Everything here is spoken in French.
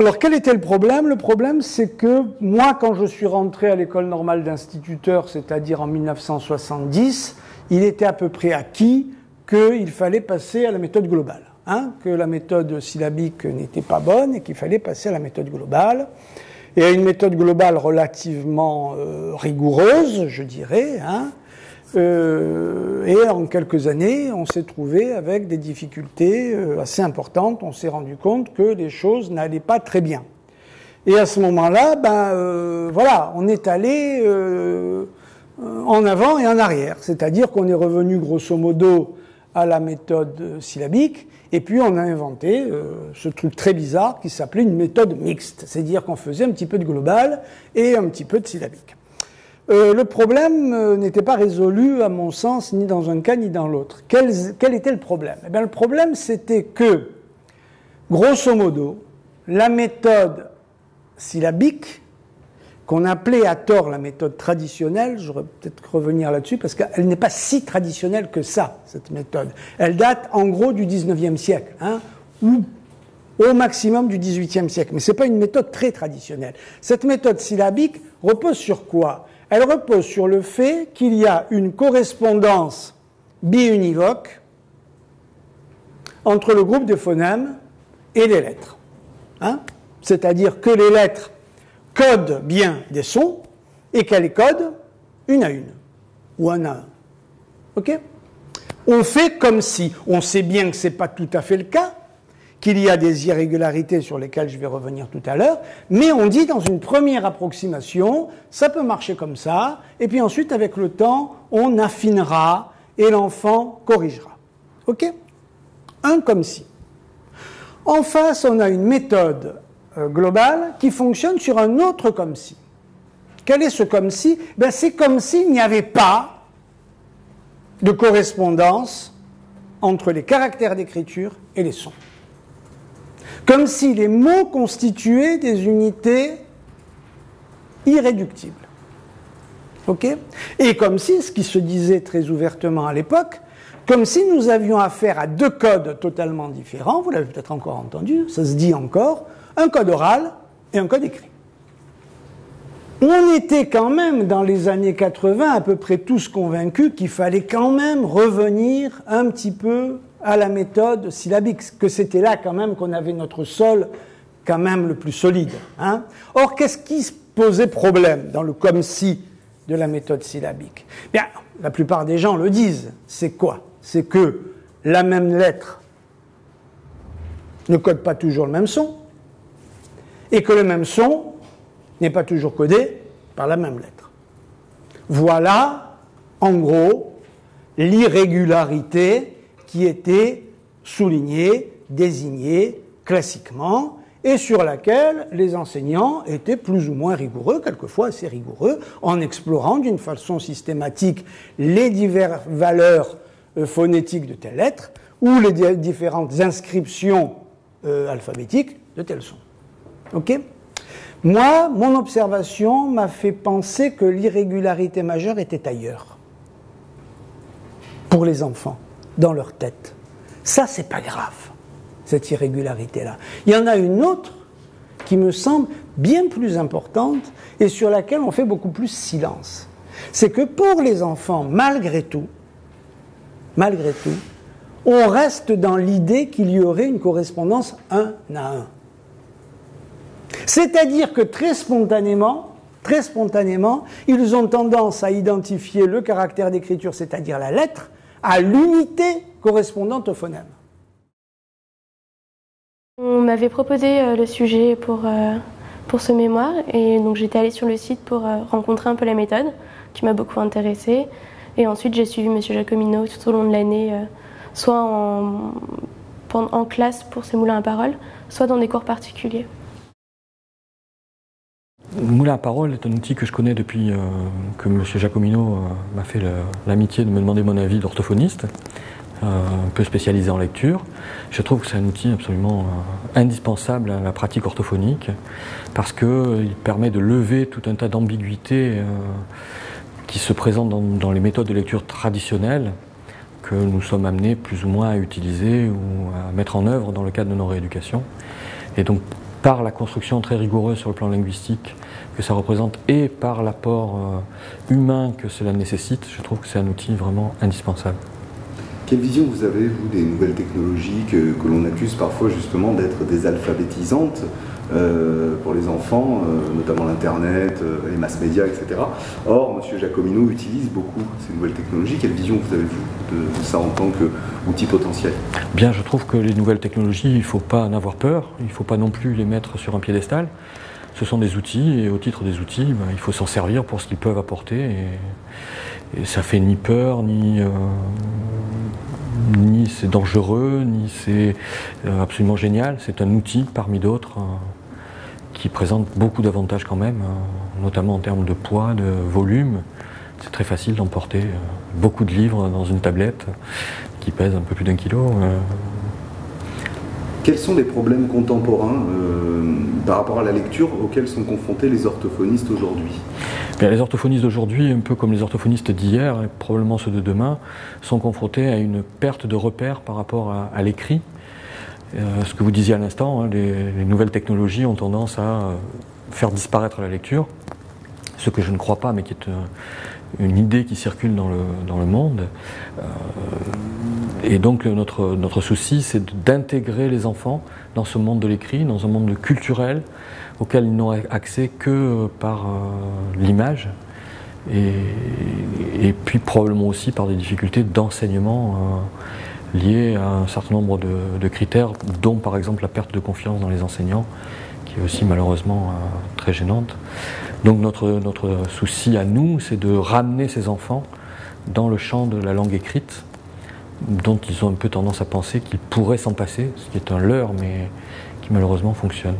Alors, quel était le problème? Le problème, c'est que moi, quand je suis rentré à l'école normale d'instituteur, c'est-à-dire en 1970, il était à peu près acquis qu'il fallait passer à la méthode globale, hein, que la méthode syllabique n'était pas bonne et qu'il fallait passer à la méthode globale. Et à une méthode globale relativement rigoureuse, je dirais, hein. Et en quelques années, on s'est trouvé avec des difficultés assez importantes. On s'est rendu compte que les choses n'allaient pas très bien. Et à ce moment-là, voilà, on est allé en avant et en arrière. C'est-à-dire qu'on est revenu grosso modo à la méthode syllabique, et puis on a inventé ce truc très bizarre qui s'appelait une méthode mixte. C'est-à-dire qu'on faisait un petit peu de global et un petit peu de syllabique. Le problème n'était pas résolu, à mon sens, ni dans un cas ni dans l'autre. Quel était le problème? Eh bien, le problème, c'était que, grosso modo, la méthode syllabique, qu'on appelait à tort la méthode traditionnelle, j'aurais peut-être revenir là-dessus, parce qu'elle n'est pas si traditionnelle que ça, cette méthode. Elle date, en gros, du 19e siècle, hein, ou au maximum du 18e siècle. Mais c'est pas une méthode très traditionnelle. Cette méthode syllabique repose sur quoi? Elle repose sur le fait qu'il y a une correspondance biunivoque entre le groupe des phonèmes et les lettres. Hein? C'est-à-dire que les lettres codent bien des sons et qu'elles les codent une à une, ou un à un. Ok? On fait comme si, on sait bien que ce n'est pas tout à fait le cas, qu'il y a des irrégularités sur lesquelles je vais revenir tout à l'heure, mais on dit dans une première approximation, ça peut marcher comme ça, et puis ensuite, avec le temps, on affinera et l'enfant corrigera. Ok? Un comme si. En face, on a une méthode globale qui fonctionne sur un autre comme si. Quel est ce comme si? Ben, c'est comme s'il n'y avait pas de correspondance entre les caractères d'écriture et les sons. Comme si les mots constituaient des unités irréductibles. Ok? Et comme si, ce qui se disait très ouvertement à l'époque, comme si nous avions affaire à deux codes totalement différents, vous l'avez peut-être encore entendu, ça se dit encore, un code oral et un code écrit. On était quand même, dans les années 80, à peu près tous convaincus qu'il fallait quand même revenir un petit peu à la méthode syllabique, que c'était là quand même qu'on avait notre sol quand même le plus solide. Hein. Or, qu'est-ce qui posait problème dans le comme si de la méthode syllabique? Bien, la plupart des gens le disent. C'est quoi? C'est que la même lettre ne code pas toujours le même son, et que le même son n'est pas toujours codé par la même lettre. Voilà, en gros, l'irrégularité qui était soulignée, désignée classiquement, et sur laquelle les enseignants étaient plus ou moins rigoureux, quelquefois assez rigoureux, en explorant d'une façon systématique les diverses valeurs phonétiques de telle lettre, ou les différentes inscriptions alphabétiques de tel son. Ok? Moi, mon observation m'a fait penser que l'irrégularité majeure était ailleurs, pour les enfants, dans leur tête. Ça, c'est pas grave, cette irrégularité-là. Il y en a une autre qui me semble bien plus importante et sur laquelle on fait beaucoup plus silence. C'est que pour les enfants, malgré tout, on reste dans l'idée qu'il y aurait une correspondance un à un. C'est-à-dire que très spontanément, ils ont tendance à identifier le caractère d'écriture, c'est-à-dire la lettre, à l'unité correspondante au phonème. On m'avait proposé le sujet pour ce mémoire, et donc j'étais allée sur le site pour rencontrer un peu la méthode, qui m'a beaucoup intéressée. Et ensuite, j'ai suivi M. Jacomino tout au long de l'année, soit en classe pour ses moulins à parole, soit dans des cours particuliers. Le moulin à parole est un outil que je connais depuis que M. Jacomino m'a fait l'amitié de me demander mon avis d'orthophoniste, un peu spécialisé en lecture. Je trouve que c'est un outil absolument indispensable à la pratique orthophonique parce qu'il permet de lever tout un tas d'ambiguïtés qui se présentent dans les méthodes de lecture traditionnelles que nous sommes amenés plus ou moins à utiliser ou à mettre en œuvre dans le cadre de nos rééducations. Et donc, par la construction très rigoureuse sur le plan linguistique que ça représente et par l'apport humain que cela nécessite, je trouve que c'est un outil vraiment indispensable. Quelle vision vous avez, vous, des nouvelles technologies que l'on accuse parfois justement d'être désalphabétisantes pour les enfants, notamment l'Internet, les mass médias, etc. Or, M. Giacomino utilise beaucoup ces nouvelles technologies. Quelle vision vous avez-vous de ça en tant qu'outil potentiel? Bien, je trouve que les nouvelles technologies, il ne faut pas en avoir peur, il ne faut pas non plus les mettre sur un piédestal. Ce sont des outils, et au titre des outils, il faut s'en servir pour ce qu'ils peuvent apporter. Et ça fait ni peur, ni c'est dangereux, ni c'est absolument génial. C'est un outil parmi d'autres qui présente beaucoup d'avantages quand même, notamment en termes de poids, de volume. C'est très facile d'emporter beaucoup de livres dans une tablette qui pèse un peu plus d'1 kilo. Quels sont les problèmes contemporains par rapport à la lecture auxquels sont confrontés les orthophonistes aujourd'hui? Bien, les orthophonistes d'aujourd'hui, un peu comme les orthophonistes d'hier, et probablement ceux de demain, sont confrontés à une perte de repères par rapport à l'écrit. Ce que vous disiez à l'instant, les nouvelles technologies ont tendance à faire disparaître la lecture, ce que je ne crois pas, mais qui est une idée qui circule dans le monde. Et donc notre souci, c'est d'intégrer les enfants dans ce monde de l'écrit, dans un monde culturel auquel ils n'ont accès que par l'image et puis probablement aussi par des difficultés d'enseignement liées à un certain nombre de critères, dont par exemple la perte de confiance dans les enseignants, qui est aussi malheureusement très gênante. Donc notre souci à nous, c'est de ramener ces enfants dans le champ de la langue écrite, dont ils ont un peu tendance à penser qu'ils pourraient s'en passer, ce qui est un leurre, mais qui malheureusement fonctionne.